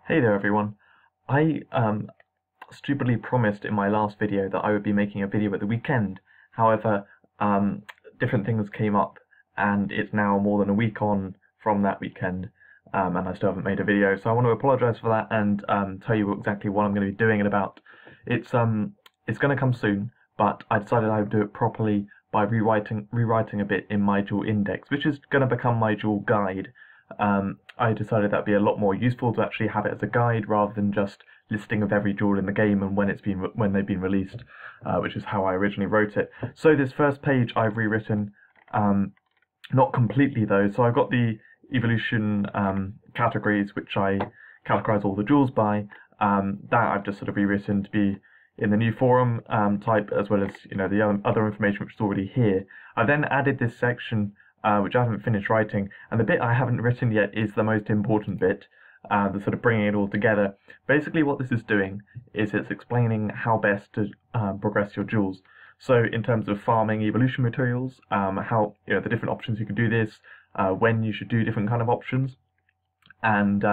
Hey there everyone. I stupidly promised in my last video that I would be making a video at the weekend. However, different things came up and it's now more than a week on from that weekend, and I still haven't made a video. So I want to apologize for that and tell you exactly what I'm going to be doing it about. It's going to come soon, but I decided I would do it properly by rewriting a bit in my duel index, which is going to become my duel guide. I decided that'd be a lot more useful to actually have it as a guide rather than just listing of every duel in the game and when they've been released, which is how I originally wrote it. So this first page I've rewritten, not completely though. So I've got the evolution categories which I categorize all the duels by. That I've just sort of rewritten to be in the new forum type, as well as the other information which is already here. I then added this section which I haven't finished writing, and the bit I haven't written yet is the most important bit, the sort of bringing it all together. Basically what this is doing is it's explaining how best to progress your duels. So in terms of farming evolution materials, how the different options you can do this, when you should do different kind of options, and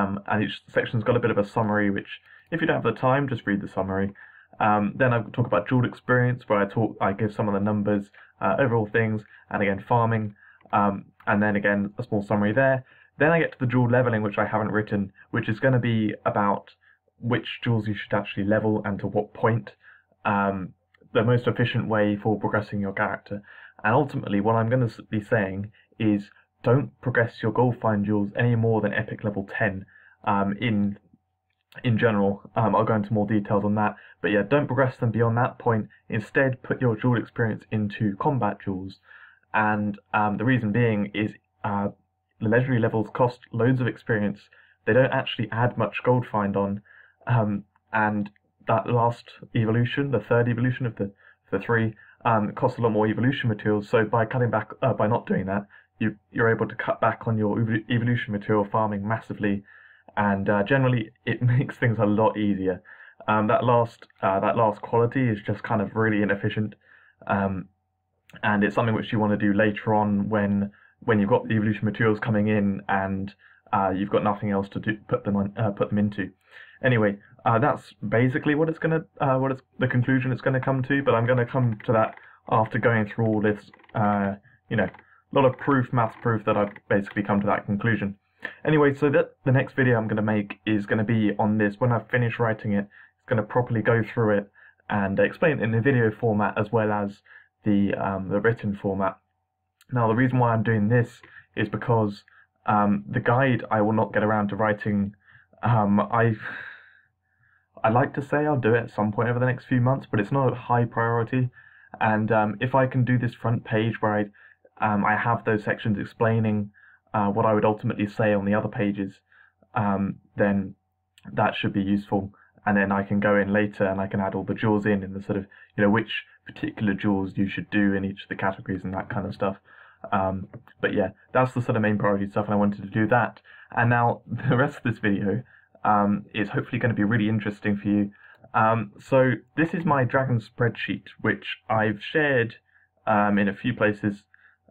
each section's got a bit of a summary, which if you don't have the time, just read the summary. Then I talk about duel experience, where I give some of the numbers, overall things, and again farming. And then again a small summary there. Then I get to the duel leveling, which I haven't written, which is going to be about which duels you should actually level and to what point, the most efficient way for progressing your character. And ultimately what I'm going to be saying is don't progress your gold find duels any more than epic level 10 in general. I'll go into more details on that, but yeah, don't progress them beyond that point. Instead, put your duel experience into combat duels. And the reason being is the legendary levels cost loads of experience. They don't actually add much gold find on, and that last evolution, the third evolution of the three, costs a lot more evolution materials. So by cutting back, by not doing that, you're able to cut back on your evolution material farming massively, and generally it makes things a lot easier. That last quality is just kind of really inefficient. And it's something which you want to do later on when you've got the evolution materials coming in and you've got nothing else to put them into. Anyway, that's basically what it's the conclusion it's going to come to. But I'm going to come to that after going through all this, a lot of maths proof that I've basically come to that conclusion. Anyway, so that the next video I'm going to make is going to be on this. When I've finished writing it, it's going to properly go through it and explain it in the video format as well as the written format. Now the reason why I'm doing this is because the guide I will not get around to writing. I'd like to say I'll do it at some point over the next few months, but it's not a high priority. And if I can do this front page where I have those sections explaining what I would ultimately say on the other pages, then that should be useful. And then I can go in later and I can add all the duels in the sort of, which particular duels you should do in each of the categories and that kind of stuff. But yeah, that's the sort of main priority stuff, and I wanted to do that. And now the rest of this video is hopefully going to be really interesting for you. So this is my dragon spreadsheet, which I've shared in a few places.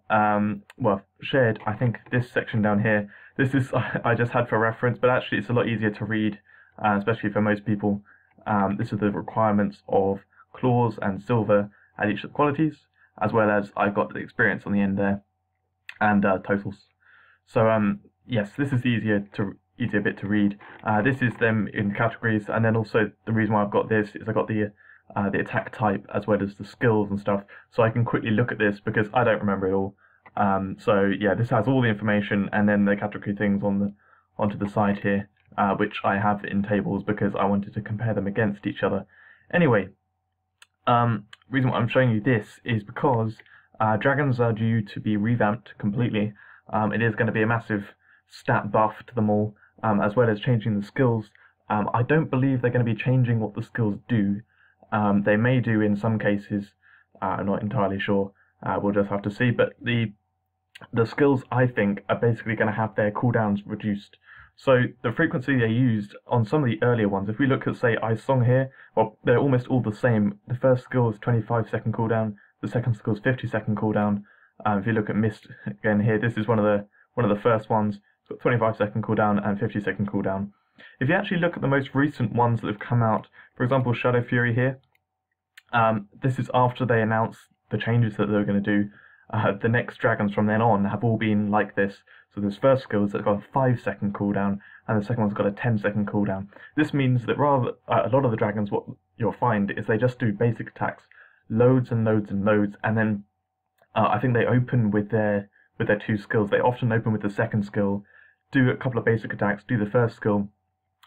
Well, shared, I think this section down here. This is I just had for reference, but actually it's a lot easier to read. Especially for most people. This is the requirements of claws and silver at each of the qualities, as well as I've got the experience on the end there, and totals. So yes, this is the easier bit to read. This is them in categories, and then also the reason why I've got this is I've got the attack type as well as the skills and stuff, so I can quickly look at this because I don't remember it all. So yeah, this has all the information, and then the category things onto the side here. Which I have in tables because I wanted to compare them against each other. Anyway, reason why I'm showing you this is because dragons are due to be revamped completely. It is going to be a massive stat buff to them all, as well as changing the skills. I don't believe they're going to be changing what the skills do. They may do in some cases. I'm not entirely sure. We'll just have to see. But the skills, I think, are basically going to have their cooldowns reduced. So the frequency they used on some of the earlier ones, if we look at, say, Icesong here, well, they're almost all the same. The first skill is 25-second cooldown, the second skill is 50-second cooldown. If you look at Mist again here, this is one of the first ones. It's got 25-second cooldown and 50-second cooldown. If you actually look at the most recent ones that have come out, for example, Shadowfury here, this is after they announced the changes that they were going to do. The next dragons from then on have all been like this. So this first skill has got a 5-second cooldown, and the second one's got a 10-second cooldown. This means that rather a lot of the dragons, what you'll find is they just do basic attacks, loads and loads and loads, and then I think they open with their 2 skills. They often open with the second skill, do a couple of basic attacks, do the first skill,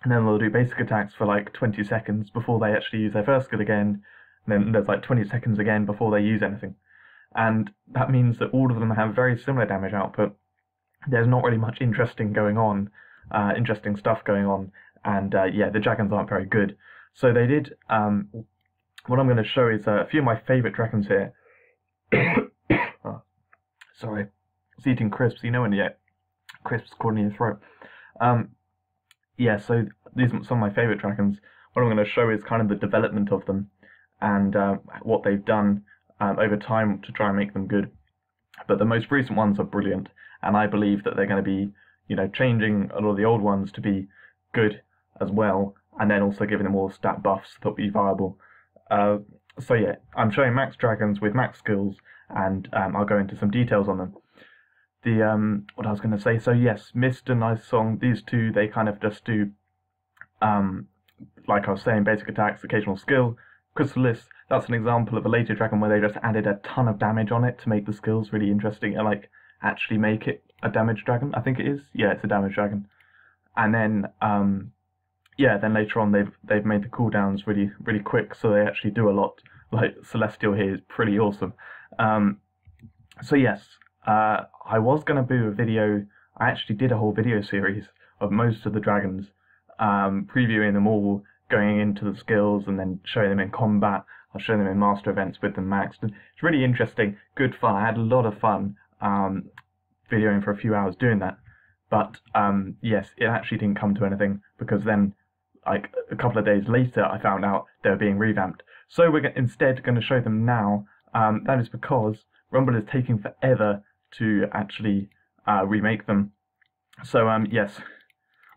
and then they'll do basic attacks for like 20 seconds before they actually use their first skill again, and then there's like 20 seconds again before they use anything. And that means that all of them have very similar damage output. There's not really much interesting stuff going on, and yeah, the dragons aren't very good. So they did, what I'm going to show is a few of my favourite dragons here. Oh, sorry, I was eating crisps, you know when you get crisps caught in your throat. Yeah, so these are some of my favourite dragons. What I'm going to show is kind of the development of them, and what they've done over time to try and make them good. But the most recent ones are brilliant, and I believe that they're going to be, changing a lot of the old ones to be good as well, and then also giving them all stat buffs that'll be viable. So yeah, I'm showing max dragons with max skills, and I'll go into some details on them. What I was going to say, so yes, Mist and Icesong, these two, they kind of just do, like I was saying, basic attacks, occasional skill. Crystalis, that's an example of a later dragon where they just added a ton of damage on it to make the skills really interesting and like actually make it a damage dragon. I think it is. Yeah, it's a damage dragon. And then yeah, then later on they've made the cooldowns really quick, so they actually do a lot. Like Celestial here is pretty awesome. So yes, I was gonna do a video. I actually did a whole video series of most of the dragons, previewing them all, going into the skills, and then showing them in combat. I'll show them in master events with them maxed. It's really interesting, good fun. I had a lot of fun videoing for a few hours doing that. But yes, it actually didn't come to anything, because then, like a couple of days later, I found out they were being revamped. So we're instead going to show them now. That is because Rumble is taking forever to actually remake them. So yes,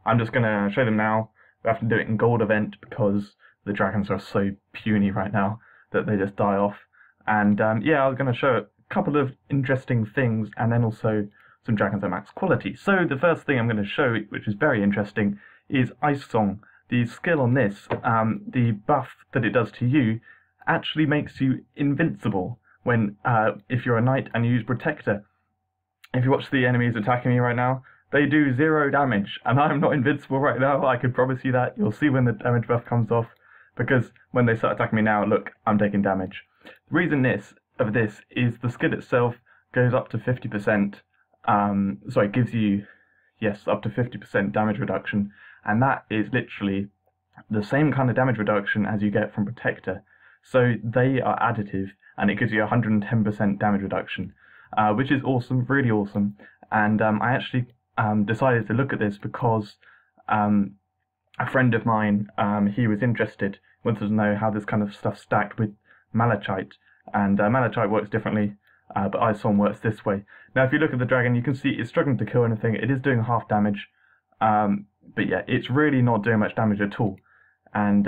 I'm just going to show them now. We have to do it in gold event because the dragons are so puny right now that they just die off. And yeah, I'm going to show a couple of interesting things, and then also some dragons at max quality. So the first thing I'm going to show, which is very interesting, is Icesong. The skill on this, the buff that it does to you, actually makes you invincible when if you're a knight and you use Protector. If you watch the enemies attacking me right now, they do 0 damage, and I'm not invincible right now. I can promise you that. You'll see when the damage buff comes off, because when they start attacking me now, look, I'm taking damage. The reason of this is the skill itself goes up to 50%. Sorry, gives you, yes, up to 50% damage reduction, and that is literally the same kind of damage reduction as you get from Protector. So they are additive, and it gives you 110% damage reduction, which is awesome, really awesome. And I actually decided to look at this because a friend of mine, he was interested, wanted to know how this kind of stuff stacked with Malachite, and Malachite works differently, but Icesong works this way. Now if you look at the dragon, you can see it's struggling to kill anything. It is doing half damage, but yeah, it's really not doing much damage at all. And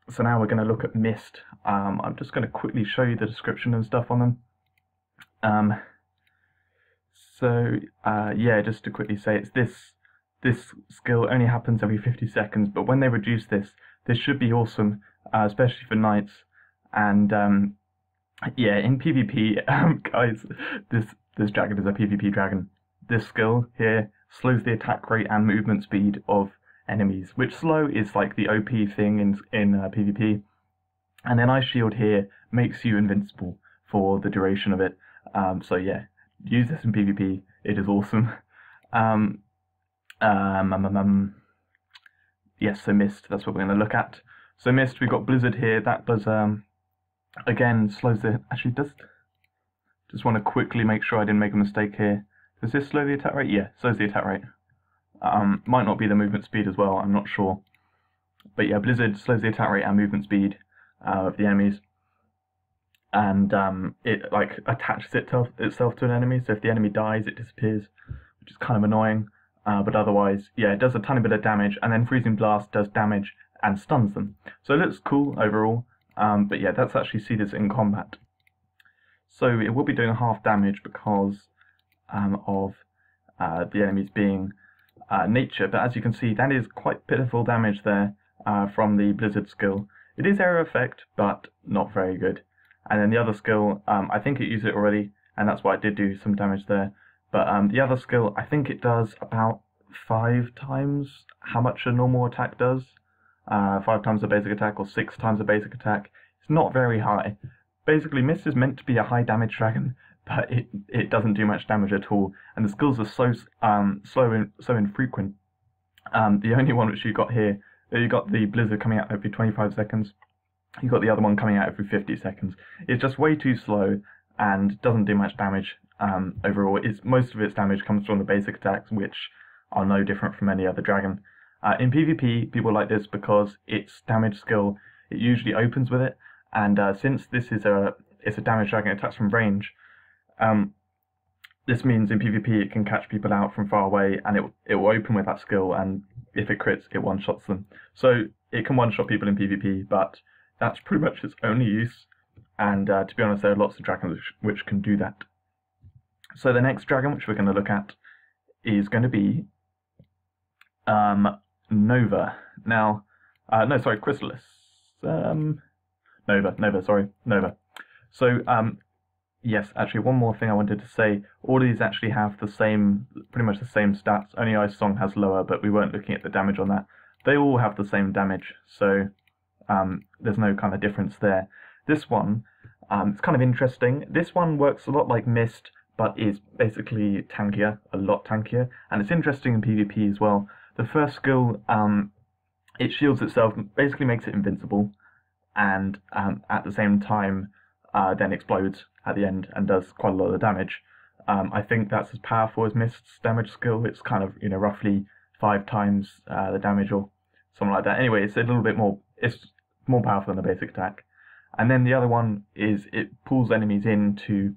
so now we're going to look at Mist. I'm just going to quickly show you the description and stuff on them. So yeah, just to quickly say, it's this skill only happens every 50 seconds, but when they reduce this should be awesome, especially for knights. And yeah, in PvP, guys, this dragon is a PvP dragon. This skill here slows the attack rate and movement speed of enemies, which slow is like the OP thing in PvP. And then Ice Shield here makes you invincible for the duration of it. So yeah, use this in PvP, it is awesome. Yes, so Mist, that's what we're going to look at. So Mist, we've got Blizzard here, that does, again, slows the, actually does, just want to quickly make sure I didn't make a mistake here. Does this slow the attack rate? Yeah, slows the attack rate. Might not be the movement speed as well, I'm not sure. But yeah, Blizzard slows the attack rate and movement speed of the enemies. And it like attaches itself to an enemy, so if the enemy dies, it disappears, which is kind of annoying. but otherwise, yeah, it does a tiny bit of damage, and then Freezing Blast does damage and stuns them. So it looks cool overall, but yeah, that's actually see this in combat. So it will be doing half damage because of the enemies being nature, but as you can see, that is quite pitiful damage there from the Blizzard skill. It is area effect, but not very good. And then the other skill, I think it used it already, and that's why it did do some damage there. But the other skill, I think it does about 5 times how much a normal attack does. 5 times the basic attack or 6 times the basic attack. It's not very high. Basically, Mist is meant to be a high damage dragon, but it doesn't do much damage at all. And the skills are so infrequent. The only one which you got here, you got the Blizzard coming out every 25 seconds. You got the other one coming out every 50 seconds. It's just way too slow and doesn't do much damage overall. Most of its damage comes from the basic attacks, which are no different from any other dragon. In PvP, people like this because its damage skill, it usually opens with it, and since this is it's a damage dragon, it attacks from range. This means in PvP it can catch people out from far away, and it will open with that skill, and if it crits, it one-shots them. So it can one-shot people in PvP, but that's pretty much its only use, and to be honest, there are lots of dragons which can do that. So the next dragon which we're going to look at is going to be Nova. Now, no, sorry, Crystalis. Nova. So, yes, actually, one more thing I wanted to say. All these actually have the same, pretty much the same stats. Only Icesong has lower, but we weren't looking at the damage on that. They all have the same damage, so there's no kind of difference there. This one, it's kind of interesting. This one works a lot like Mist, but is basically tankier, a lot tankier, and it's interesting in PvP as well. The first skill, it shields itself, basically makes it invincible, and at the same time then explodes at the end and does quite a lot of damage. I think that's as powerful as Mist's damage skill. It's kind of, roughly 5 times the damage or something like that. Anyway, it's a little bit more, it's more powerful than the basic attack. And then the other one is it pulls enemies into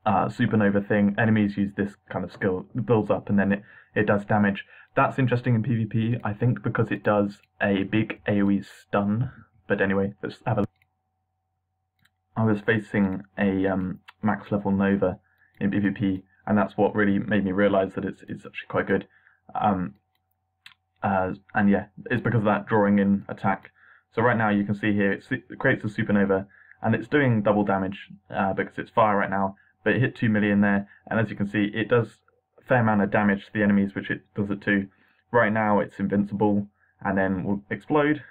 supernova thing. Enemies use this kind of skill, it builds up, and then it does damage. That's interesting in PvP, I think, because it does a big AoE stun. But anyway, let's have a look. I was facing a max level Nova in PvP, and that's what really made me realise that it's actually quite good. And yeah, it's because of that drawing in attack. So right now you can see here it creates a supernova, and it's doing double damage because it's fire right now, but it hit 2 million there, and as you can see it does a fair amount of damage to the enemies which it does it to. Right now it's invincible, and then will explode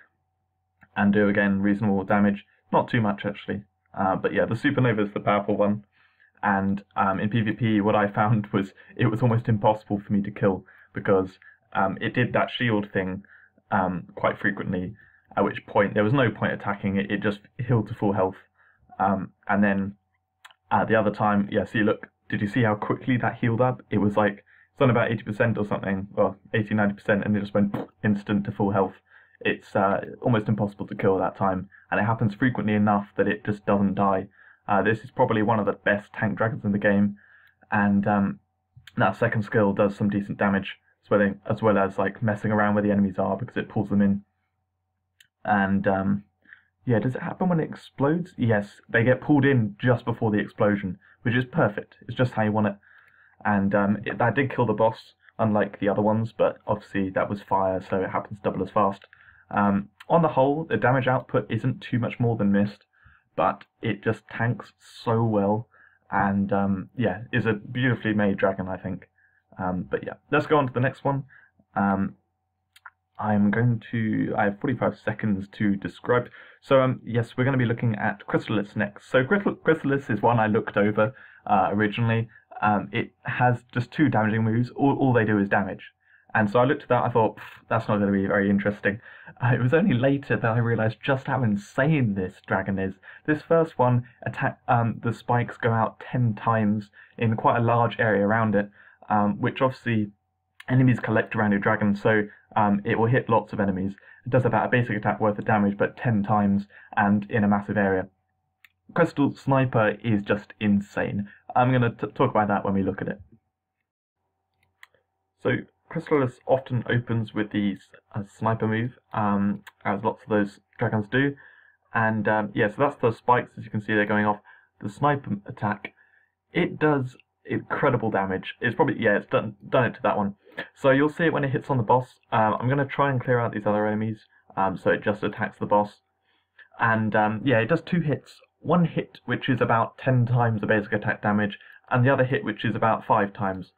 and do again reasonable damage. Not too much actually, but yeah, the supernova is the powerful one, and in PvP what I found was it was almost impossible for me to kill because it did that shield thing quite frequently, at which point there was no point attacking it, it just healed to full health. And then the other time, yeah, see, look, did you see how quickly that healed up? It was like, it's on about 80% or something, well, 80-90%, and it just went instant to full health. It's almost impossible to kill at that time, and it happens frequently enough that it just doesn't die. This is probably one of the best tank dragons in the game, and that second skill does some decent damage, as well as like messing around where the enemies are because it pulls them in. And yeah, does it happen when it explodes? Yes, they get pulled in just before the explosion, which is perfect. It's just how you want it. And that did kill the boss, unlike the other ones, but obviously that was fire, so it happens double as fast. On the whole, the damage output isn't too much more than Mist, but it just tanks so well, and yeah, is a beautifully made dragon, I think. But yeah, let's go on to the next one. I have 45 seconds to describe. So yes, we're going to be looking at Crystalis next. So Crystalis is one I looked over originally. It has just 2 damaging moves. All they do is damage. And so I looked at that, I thought, that's not going to be very interesting. It was only later that I realised just how insane this dragon is. This first one, the spikes go out 10 times in quite a large area around it, which obviously enemies collect around your dragon, so it will hit lots of enemies. It does about a basic attack worth of damage, but 10 times and in a massive area. Crystal Sniper is just insane. I'm going to talk about that when we look at it. So Crystalis often opens with the sniper move, as lots of those dragons do. And yeah, so that's the spikes, as you can see they're going off. The sniper attack, it does incredible damage. It's probably, yeah, it's done it to that one. So you'll see it when it hits on the boss. I'm going to try and clear out these other enemies, so it just attacks the boss. And yeah, it does 2 hits. One hit, which is about 10 times the basic attack damage, and the other hit, which is about 5 times.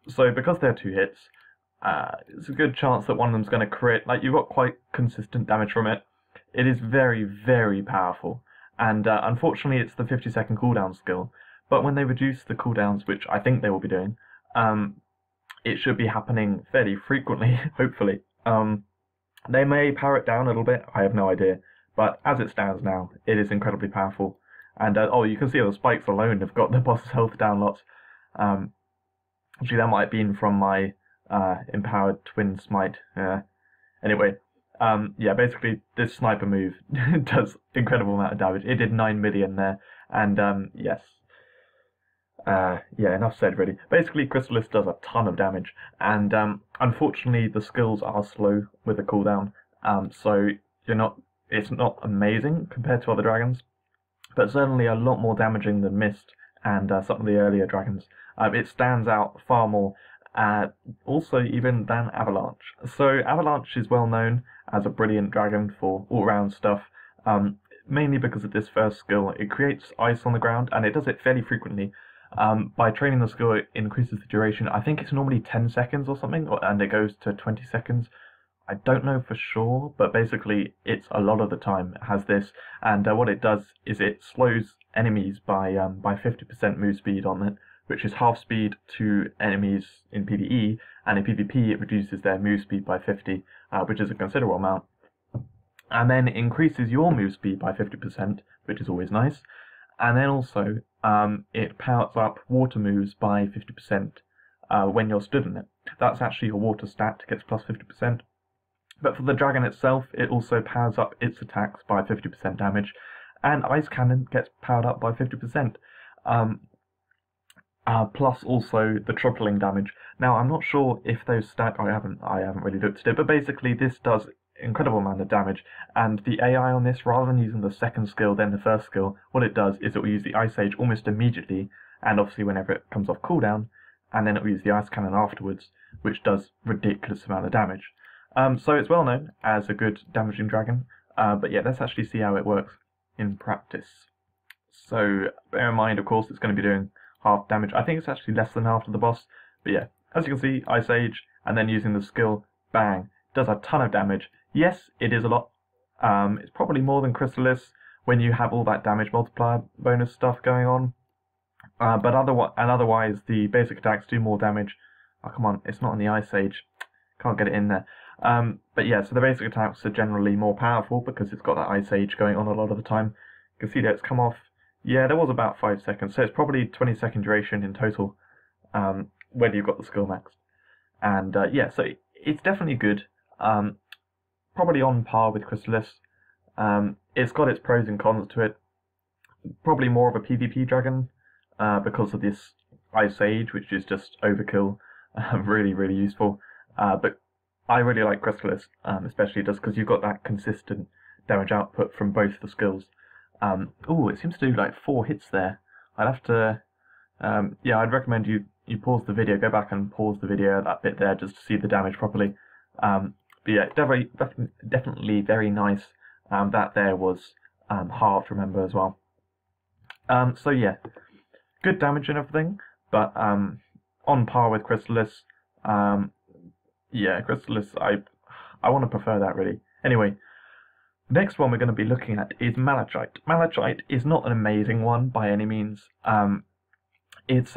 So because they're 2 hits, it's a good chance that one of them's going to crit. Like, you've got quite consistent damage from it. It is very, very powerful. And unfortunately, it's the 50-second cooldown skill. But when they reduce the cooldowns, which I think they will be doing, it should be happening fairly frequently, hopefully. They may power it down a little bit, I have no idea. But as it stands now, it is incredibly powerful. And oh, you can see the spikes alone have got the boss's health down lots. Actually, that might have been from my empowered twin smite. Anyway, yeah, basically this sniper move does incredible amount of damage. It did 9 million there, and yes. Yeah, enough said really. Basically, Crystalis does a ton of damage, and unfortunately the skills are slow with the cooldown, so it's not amazing compared to other dragons, but certainly a lot more damaging than Mist and some of the earlier dragons. It stands out far more, also even than Avalanche. So Avalanche is well known as a brilliant dragon for all-round stuff, mainly because of this first skill. It creates ice on the ground, and it does it fairly frequently. By training the skill, it increases the duration. I think it's normally 10 seconds or something, and it goes to 20 seconds. I don't know for sure, but basically it's a lot of the time it has this, and what it does is it slows enemies by 50% move speed on it, which is half speed to enemies in PvE, and in PvP it reduces their move speed by 50, which is a considerable amount. And then it increases your move speed by 50%, which is always nice. And then also, it powers up water moves by 50% when you're stood in it. That's actually your water stat, gets plus 50%. But for the dragon itself, it also powers up its attacks by 50% damage, and Ice Cannon gets powered up by 50%. Plus also the tripling damage. Now, I'm not sure if those stack. I haven't really looked at it, but basically this does incredible amount of damage, and the AI on this, rather than using the second skill then the first skill, what it does is it will use the Ice Age almost immediately, and obviously whenever it comes off cooldown, and then it will use the Ice Cannon afterwards, which does ridiculous amount of damage. So it's well known as a good damaging dragon, but yeah, let's actually see how it works in practice. So bear in mind, of course, it's going to be doing half damage. I think it's actually less than half to the boss, but yeah, as you can see, Ice Age, and then using the skill, bang, does a ton of damage. Yes, it is a lot. It's probably more than Crystalis when you have all that damage multiplier bonus stuff going on. But otherwise, the basic attacks do more damage. Oh, come on, it's not in the Ice Age. Can't get it in there. But yeah, so the basic attacks are generally more powerful because it's got that Ice Age going on a lot of the time. You can see that it's come off. Yeah, there was about 5 seconds, so it's probably 20-second duration in total, when you've got the skill maxed. And yeah, so it's definitely good. Probably on par with Crystalis. It's got its pros and cons to it. Probably more of a PvP dragon because of this Ice Age, which is just overkill. Really, really useful. But I really like Crystalis, especially just because you've got that consistent damage output from both the skills. Oh, it seems to do like 4 hits there. I'd have to... yeah, I'd recommend you pause the video, go back and pause the video, that bit there, just to see the damage properly. But yeah, definitely very nice. That there was halved, remember, as well. So yeah, good damage and everything, but on par with Crystalis. Yeah, Crystalis, I want to prefer that, really. Anyway, next one we're going to be looking at is Malachite. Malachite is not an amazing one by any means. It's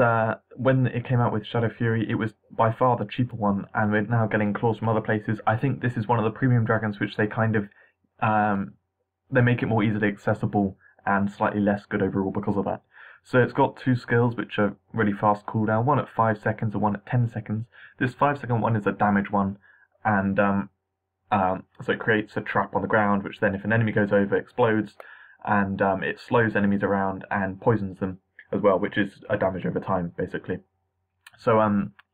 when it came out with Shadowfury, it was by far the cheaper one, and we're now getting claws from other places. I think this is one of the premium dragons which they kind of they make it more easily accessible and slightly less good overall because of that. So it's got 2 skills which are really fast cooldown, one at 5 seconds and one at 10 seconds. This 5-second one is a damage one, and so it creates a trap on the ground, which then if an enemy goes over, explodes, and it slows enemies around and poisons them as well, which is a damage over time, basically. So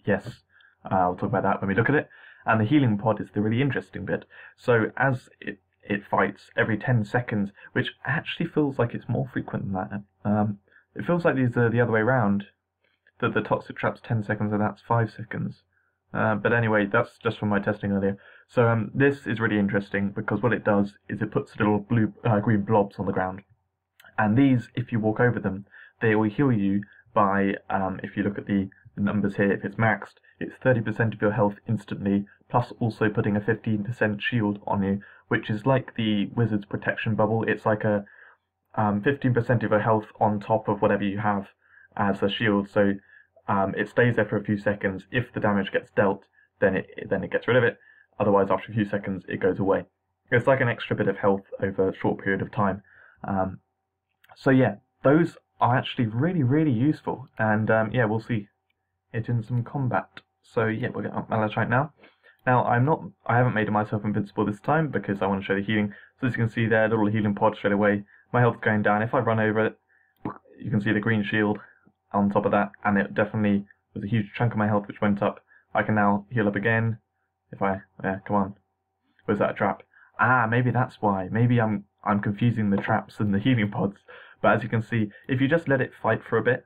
yes, I'll talk about that when we look at it. And the healing pod is the really interesting bit. So as it fights every 10 seconds, which actually feels like it's more frequent than that. It feels like these are the other way around, that the toxic trap's 10 seconds and that's 5 seconds. But anyway, that's just from my testing earlier. So this is really interesting because what it does is it puts little green blobs on the ground. And these, if you walk over them, they will heal you by, if you look at the numbers here, if it's maxed, it's 30% of your health instantly, plus also putting a 15% shield on you, which is like the Wizard's Protection Bubble. It's like a 15% of your health on top of whatever you have as a shield, so it stays there for a few seconds. If the damage gets dealt, then it gets rid of it. Otherwise, after a few seconds, it goes away. It's like an extra bit of health over a short period of time. So yeah, those are actually really, really useful, and yeah, we'll see it in some combat. So yeah, we'll get up Malachite now. Now I haven't made myself invincible this time because I want to show the healing. So as you can see there, little healing pod straight away. My health's going down. If I run over it, you can see the green shield on top of that, and it definitely was a huge chunk of my health which went up. I can now heal up again. Yeah, come on. Was that a trap? Ah, maybe that's why. Maybe I'm confusing the traps and the healing pods. But as you can see, if you just let it fight for a bit,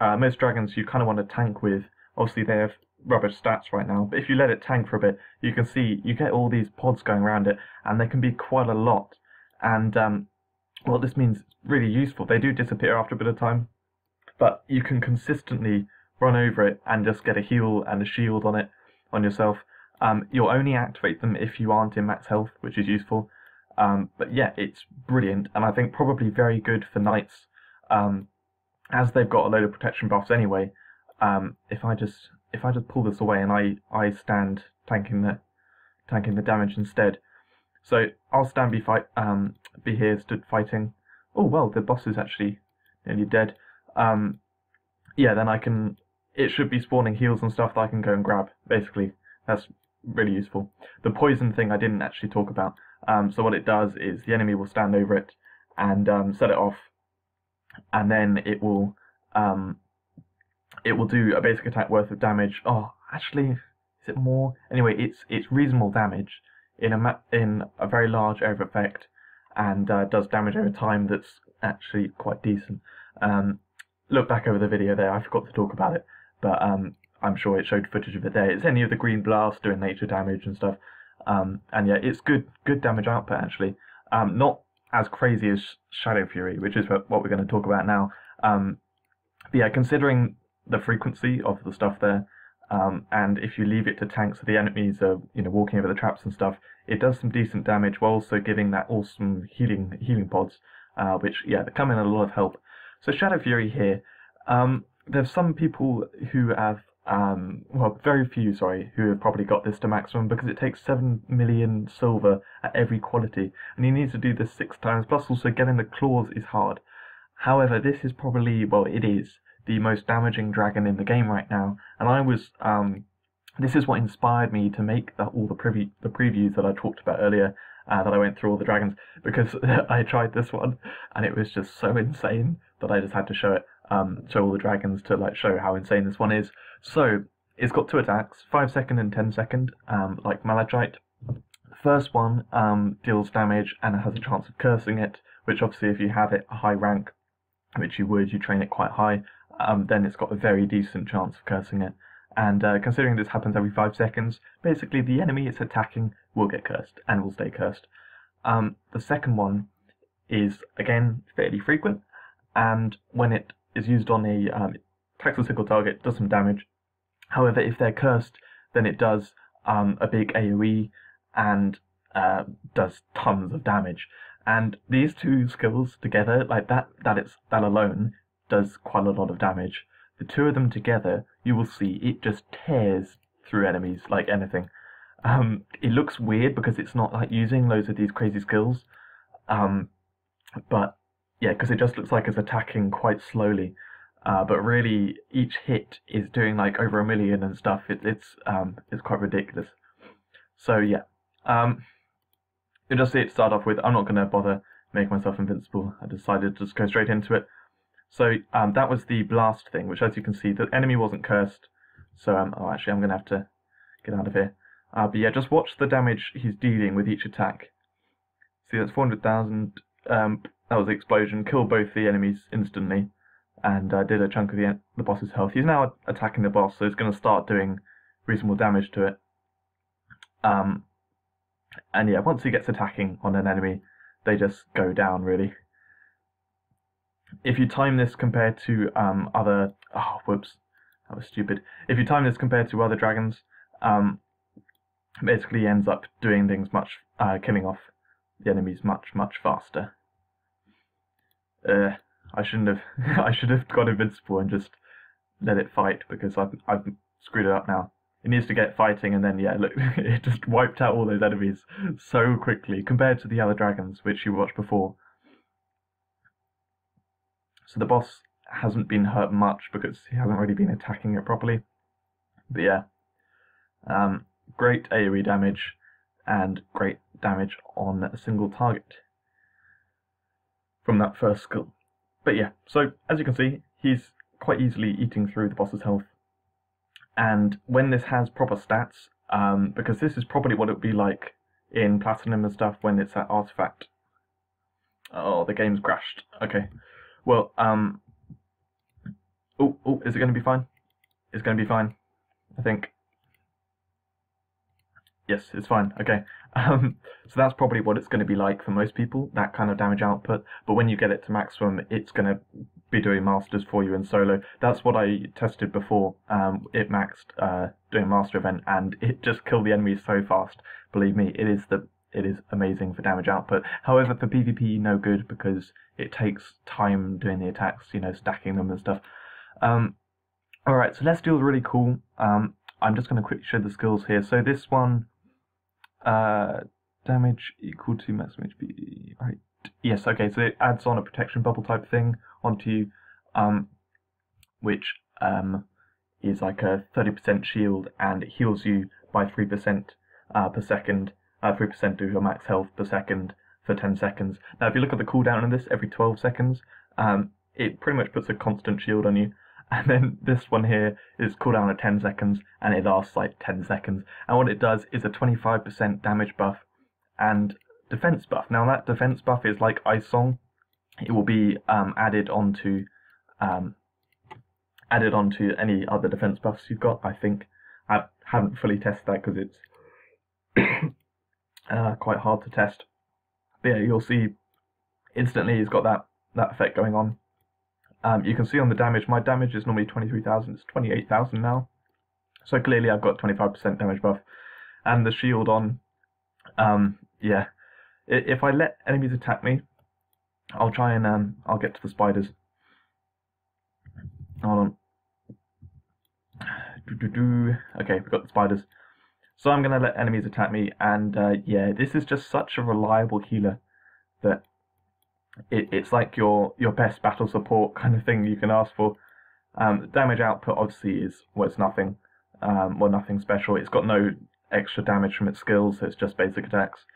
most dragons you kind of want to tank with. Obviously they have rubbish stats right now, but if you let it tank for a bit, you can see you get all these pods going around it, and they can be quite a lot. And what this means is really useful. They do disappear after a bit of time, but you can consistently run over it and just get a heal and a shield on it, on yourself. You'll only activate them if you aren't in max health, which is useful. But yeah, it's brilliant, and I think probably very good for knights, as they've got a load of protection buffs anyway. If I just pull this away and I stand tanking the damage instead. So I'll stand be here stood fighting. Oh well, the boss is actually nearly dead. Yeah, then it should be spawning heals and stuff that I can go and grab. Basically, that's really useful. The poison thing I didn't actually talk about. So what it does is the enemy will stand over it and set it off, and then it will do a basic attack worth of damage. Oh, actually, is it more? Anyway, it's reasonable damage in a very large area of effect, and does damage over time that's actually quite decent. Look back over the video there. I forgot to talk about it, but I'm sure it showed footage of it there. It's any of the green blasts doing nature damage and stuff. And yeah, it's good damage output actually. Not as crazy as Shadowfury, which is what we're going to talk about now. But yeah, considering the frequency of the stuff there, and if you leave it to tank so the enemies are walking over the traps and stuff, it does some decent damage while also giving that awesome healing pods, which yeah, they come in a lot of help. So Shadowfury here, there's some people who have well, very few, sorry, who have probably got this to maximum because it takes 7 million silver at every quality, and you need to do this 6 times, plus also getting the claws is hard. However, this is probably, well, it is the most damaging dragon in the game right now, and I was, this is what inspired me to make all the previews that I talked about earlier, that I went through all the dragons, because I tried this one, and it was just so insane that I just had to show it. Show all the dragons to like show how insane this one is. So it's got 2 attacks, 5 second and 10 second, like Malachite. The first one deals damage and it has a chance of cursing it, which obviously if you have it a high rank, which you train it quite high, then it's got a very decent chance of cursing it. And considering this happens every 5 seconds, basically the enemy it's attacking will get cursed and will stay cursed. The second one is again fairly frequent, and when it is used on a attacks a single target, does some damage. However, if they're cursed, then it does a big AoE and does tons of damage. And these 2 skills together, like that alone, does quite a lot of damage. The 2 of them together, you will see it just tears through enemies like anything. It looks weird because it's not like using loads of these crazy skills, but yeah, because it just looks like it's attacking quite slowly, but really each hit is doing like over 1 million and stuff. It's quite ridiculous. So yeah, you'll just see it start off with. I'm not going to bother making myself invincible. I decided to just go straight into it. So that was the blast thing, which as you can see, the enemy wasn't cursed, So oh, actually, I'm gonna have to get out of here. But yeah, just watch the damage he's dealing with each attack. See, that's 400,000. That was the explosion. Killed both the enemies instantly, and did a chunk of the boss's health. He's now attacking the boss, so he's going to start doing reasonable damage to it. And yeah, once he gets attacking on an enemy, they just go down, really. If you time this compared to other... Oh, whoops. That was stupid. If you time this compared to other dragons, basically ends up doing things much... killing off the enemies much faster. I shouldn't have... I should have got invincible and just let it fight, because I've screwed it up now. It needs to get fighting, and then, yeah, look, it just wiped out all those enemies so quickly, compared to the other dragons, which you watched before. So the boss hasn't been hurt much, because he hasn't really been attacking it properly. But yeah, great AoE damage, and great damage on a single target from that first skill. But yeah, so as you can see, he's quite easily eating through the boss's health. And when this has proper stats, because this is probably what it would be like in Platinum and stuff when it's at Artifact. Oh, the game's crashed. Okay. Well, oh, is it going to be fine? It's going to be fine, I think. Yes, it's fine. Okay. So that's probably what it's going to be like for most people, that kind of damage output. But when you get it to maximum, it's going to be doing masters for you in solo. That's what I tested before. It maxed doing master event, and it just killed the enemies so fast. Believe me, it is amazing for damage output. However, for PvP, no good, because it takes time doing the attacks, you know, stacking them and stuff. Alright, so Celestial's really cool. I'm just going to quickly show the skills here. So this one, damage equal to maximum HP, right? Yes, okay, so it adds on a protection bubble type thing onto you, which is like a 30% shield, and it heals you by 3% per second, 3% of your max health per second for 10 seconds. Now, if you look at the cooldown on this, every 12 seconds, it pretty much puts a constant shield on you. And then this one here is cooldown at 10 seconds, and it lasts like 10 seconds. And what it does is a 25% damage buff and defense buff. Now that defense buff is like Icesong. It will be added onto any other defense buffs you've got, I think. I haven't fully tested that because it's quite hard to test. But yeah, you'll see instantly he's got that effect going on. You can see on the damage, my damage is normally 23,000, it's 28,000 now. So clearly I've got 25% damage buff. And the shield on, yeah. If I let enemies attack me, I'll try and, I'll get to the spiders. Hold on. Okay, we've got the spiders. So I'm going to let enemies attack me, and yeah, this is just such a reliable healer that it's like your best battle support kind of thing you can ask for. Damage output obviously is, well, it's nothing. Well, nothing special. It's got no extra damage from its skills, so it's just basic attacks.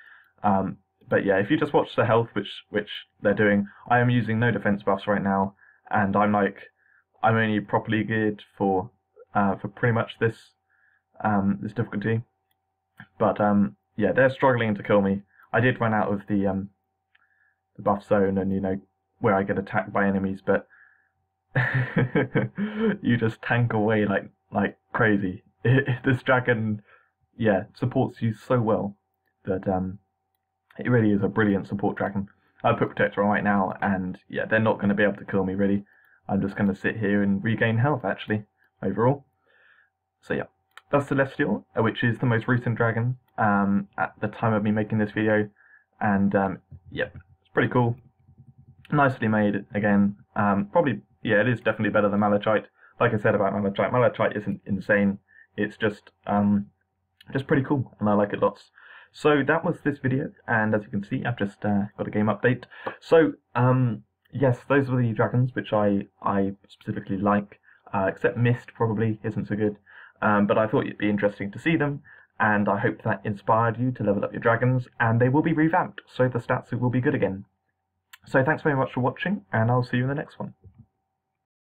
But yeah, if you just watch the health, which they're doing, I am using no defense buffs right now, and I'm only properly geared for pretty much this difficulty. But yeah, they're struggling to kill me. I did run out of the buff zone, and you know where I get attacked by enemies, but you just tank away like crazy. This dragon, yeah, supports you so well that it really is a brilliant support dragon. I put Protector on right now, and yeah, they're not going to be able to kill me really. I'm just going to sit here and regain health actually overall. So yeah, that's Celestial, which is the most recent dragon at the time of me making this video, and yep, it's pretty cool, nicely made again. Probably, yeah, it is definitely better than Malachite. Like I said about Malachite, Malachite isn't insane. It's just pretty cool, and I like it lots. So that was this video, and as you can see, I've just got a game update. So yes, those were the dragons which I specifically like, except Mist probably isn't so good. But I thought it'd be interesting to see them, and I hope that inspired you to level up your dragons, and they will be revamped, so the stats will be good again. So thanks very much for watching, and I'll see you in the next one.